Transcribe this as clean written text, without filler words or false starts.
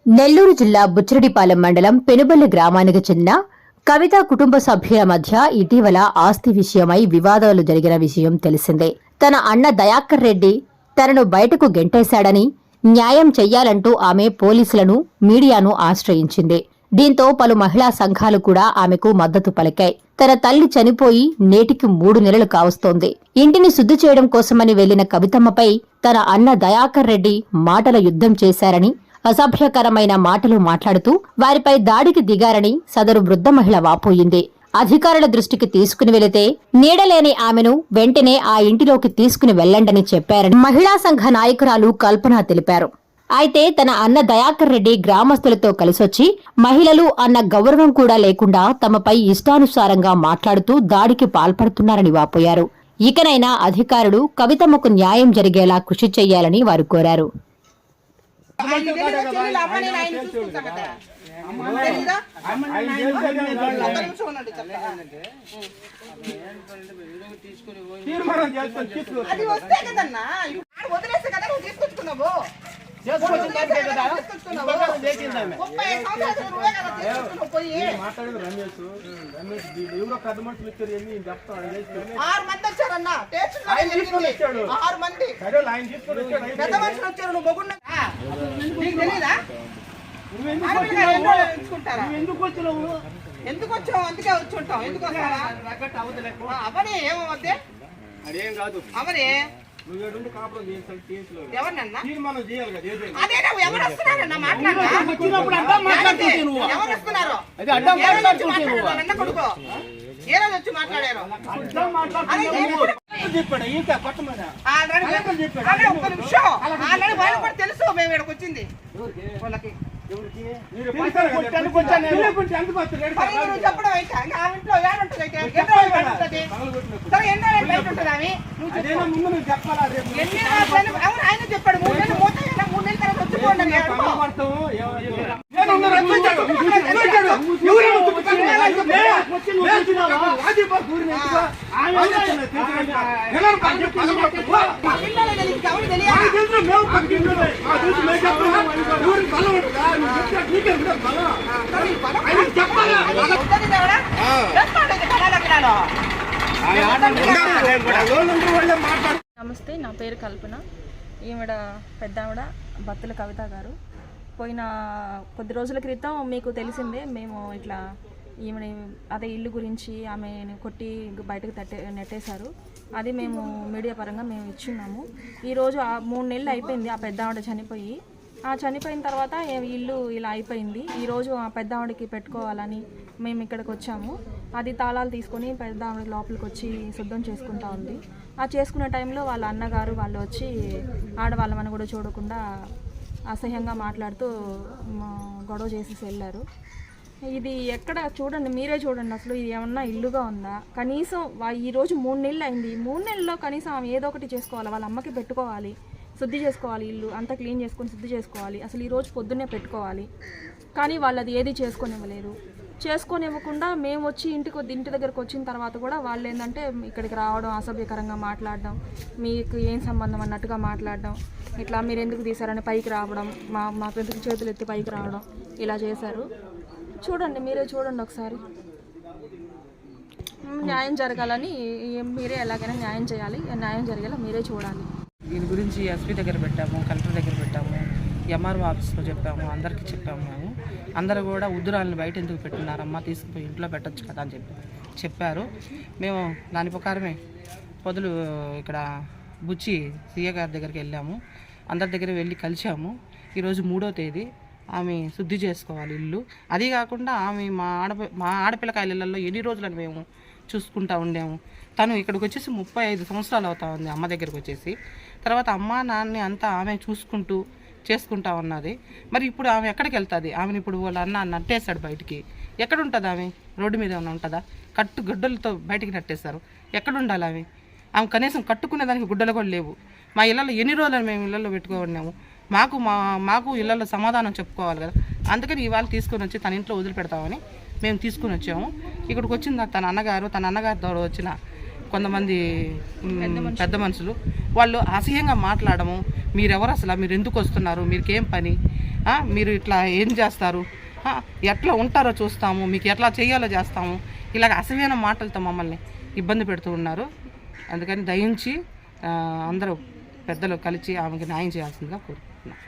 నెల్లూరు జిల్లా బుచ్చిరెడ్డిపాలెం మండలం పెనుబల్లి గ్రామానికి చెందిన కవిత కుటుంబ సభ్యుల మధ్య ఇటీవల ఆస్తి విషయమై వివాదాలు జరిగిన విషయం తెలిసిందే. తన అన్న దయాకర్ రెడ్డి తనను బయటకు గెంటేశాడని న్యాయం చెయ్యాలంటూ ఆమె పోలీసులను, మీడియాను ఆశ్రయించింది. దీంతో పలు మహిళా సంఘాలు కూడా ఆమెకు మద్దతు పలికాయి. తన తల్లి చనిపోయి నేటికి 3 నెలలు కావస్తోంది. ఇంటిని శుద్ధి చేయడం కోసమని వెళ్లిన కవితమ్మపై తన అన్న దయాకర్ రెడ్డి మాటల యుద్ధం చేశారని, అసభ్యకరమైన మాటలు మాట్లాడుతూ వారిపై దాడికి దిగారని సదరు వృద్ధ మహిళ వాపోయింది. అధికారుల దృష్టికి తీసుకుని వెళితే నీడలేని ఆమెను వెంటనే ఆ ఇంటిలోకి తీసుకుని వెళ్లండని చెప్పారని మహిళా సంఘ నాయకురాలు కల్పన తెలిపారు. అయితే తన అన్న దయాకర్ రెడ్డి గ్రామస్తులతో కలిసొచ్చి మహిళలు అన్న గౌరవం కూడా లేకుండా తమపై ఇష్టానుసారంగా మాట్లాడుతూ దాడికి పాల్పడుతున్నారని వాపోయారు. ఇకనైనా అధికారులు కవితమ్మకు న్యాయం జరిగేలా కృషి చేయాలని వారు కోరారు. ఎందుకు వచ్చావు? అందుకే వచ్చి ఉంటాం. ఎందుకు అవనే ఏమవుద్ది అవనే ఎవరినన్నా ఎవరు వస్తున్నారన్నా ఎవరు వస్తున్నారు? కొడుకో ఏ రోజు వచ్చి మాట్లాడారు? ఒక్క నిమిషం ఆల్రెడీ వాళ్ళు కూడా తెలుసు మేము ఇక్కడికి వచ్చింది వాళ్ళకి చెప్పడం అయితే ఆ ఇంట్లో ఏడుంటుంది అయితే సరే ఎన్నో బయట ఉంటుంది అవి ఎన్ని అవును ఆయన చెప్పాడు 3 నెలలు మూత 3 నెలల తర్వాత వచ్చిపోండి నమస్తే, నా పేరు కల్పన. ఈవిడ పెద్దావిడ బత్తుల కవిత గారు. పోయిన కొద్ది రోజుల క్రితం మీకు తెలిసిందే, మేము ఇట్లా ఈమె అదే ఇల్లు గురించి ఆమెను కొట్టి బయటకు నెట్టేశారు. అది మేము మీడియా పరంగా మేము ఇచ్చున్నాము. ఈరోజు 3 నెలలు అయిపోయింది ఆ పెద్దావిడ చనిపోయి. చనిపోయిన తర్వాత ఇల్లు ఇలా అయిపోయింది. ఈరోజు ఆ పెద్దావిడకి పెట్టుకోవాలని మేము ఇక్కడికి వచ్చాము. అది తాళాలు తీసుకొని పెద్దావిడ లోపలికి వచ్చి శుద్ధం చేసుకుంటా ఉంది. ఆ చేసుకునే టైంలో వాళ్ళ అన్నగారు వాళ్ళు వచ్చి ఆడవాళ్ళమని కూడా చూడకుండా అసహ్యంగా మాట్లాడుతూ గొడవ చేసేసి వెళ్ళారు. ఇది ఎక్కడ చూడండి, మీరే చూడండి, అసలు ఇది ఏమన్నా ఇల్లుగా ఉందా? కనీసం ఈరోజు 3 నెలలు అయింది. 3 నెలల్లో కనీసం ఆమె ఏదో ఒకటి చేసుకోవాలి, వాళ్ళ అమ్మకి పెట్టుకోవాలి, శుద్ధి చేసుకోవాలి, ఇల్లు అంతా క్లీన్ చేసుకొని శుద్ధి చేసుకోవాలి. అసలు ఈరోజు పొద్దున్నే పెట్టుకోవాలి. కానీ వాళ్ళు అది ఏది చేసుకొనివ్వలేరు. చేసుకొనివ్వకుండా మేము వచ్చి ఇంటి దగ్గరకు వచ్చిన తర్వాత కూడా వాళ్ళు ఏంటంటే ఇక్కడికి రావడం, అసభ్యకరంగా మాట్లాడడం, మీకు ఏం సంబంధం అన్నట్టుగా మాట్లాడడం, ఇట్లా మీరు ఎందుకు తీశారని పైకి రావడం, మా పెద్దకి చేతులు ఎత్తి పైకి రావడం, ఇలా చేశారు. చూడండి, మీరే చూడండి ఒకసారి. న్యాయం జరగాలని మీరే ఎలాగైనా న్యాయం చేయాలి, న్యాయం జరిగేలా మీరే చూడాలి. దీని గురించి ఎస్పీ దగ్గర పెట్టాము, కలెక్టర్ దగ్గర పెట్టాము, ఎంఆర్ఓ ఆఫీస్లో చెప్పాము, అందరికీ చెప్పాము. మేము అందరూ కూడా ఉద్దురాలను బయట ఎందుకు పెట్టినారమ్మా, తీసుకుపోయి ఇంట్లో పెట్టచ్చు కదా అని చెప్పారు. మేము దాని ప్రకారమే పొదలు ఇక్కడ బుచ్చి సీఏ గారి దగ్గరికి వెళ్ళాము. అందరి దగ్గర వెళ్ళి కలిసాము. ఈరోజు 3వ తేదీ ఆమె శుద్ధి చేసుకోవాలి ఇల్లు. అది కాకుండా ఆమె మా ఆడపిల్లకాయల ఇళ్ళల్లో ఎన్ని రోజులని మేము చూసుకుంటూ ఉండాము. తను ఇక్కడికి వచ్చేసి 35 సంవత్సరాలు అవుతా ఉంది అమ్మ దగ్గరికి వచ్చేసి. తర్వాత అమ్మ నాన్నని అంతా ఆమె చూసుకుంటూ చేసుకుంటా ఉన్నది. మరి ఇప్పుడు ఆమె ఎక్కడికి వెళ్తుంది? ఆమెను ఇప్పుడు వాళ్ళ అన్న నట్టేశాడు బయటికి. ఎక్కడ ఉంటుంది ఆమె? రోడ్డు మీద ఏమైనా ఉంటుందా? గుడ్డలతో బయటికి నట్టేశారు. ఎక్కడ ఉండాలి ఆమె? ఆమె కనీసం కట్టుకునే దానికి గుడ్డలు కూడా లేవు. మా ఇళ్ళల్లో ఎన్ని రోజులు మేము ఇళ్ళల్లో పెట్టుకోన్నాము. మాకు ఇళ్ళల్లో సమాధానం చెప్పుకోవాలి కదా. అందుకని ఇవాళ తీసుకొని వచ్చి తన ఇంట్లో వదిలిపెడతామని మేము తీసుకుని వచ్చాము. ఇక్కడికి వచ్చిన తన అన్నగారితో వచ్చిన కొంతమంది పెద్ద మనుషులు వాళ్ళు అసహ్యంగా మాట్లాడము, మీరెవరు అసలు, మీరు ఎందుకు వస్తున్నారు, మీకేం పని, మీరు ఇట్లా ఏం చేస్తారు, ఎట్లా ఉంటారో చూస్తాము, మీకు ఎట్లా చేయాలో చేస్తాము, ఇలాగ అసహ్యమైన మాటలతో మమ్మల్ని ఇబ్బంది పెడుతూ ఉన్నారు. అందుకని దయించి అందరూ పెద్దలు కలిసి ఆమెకి న్యాయం చేయాల్సిందిగా కోరుకుంటున్నాం.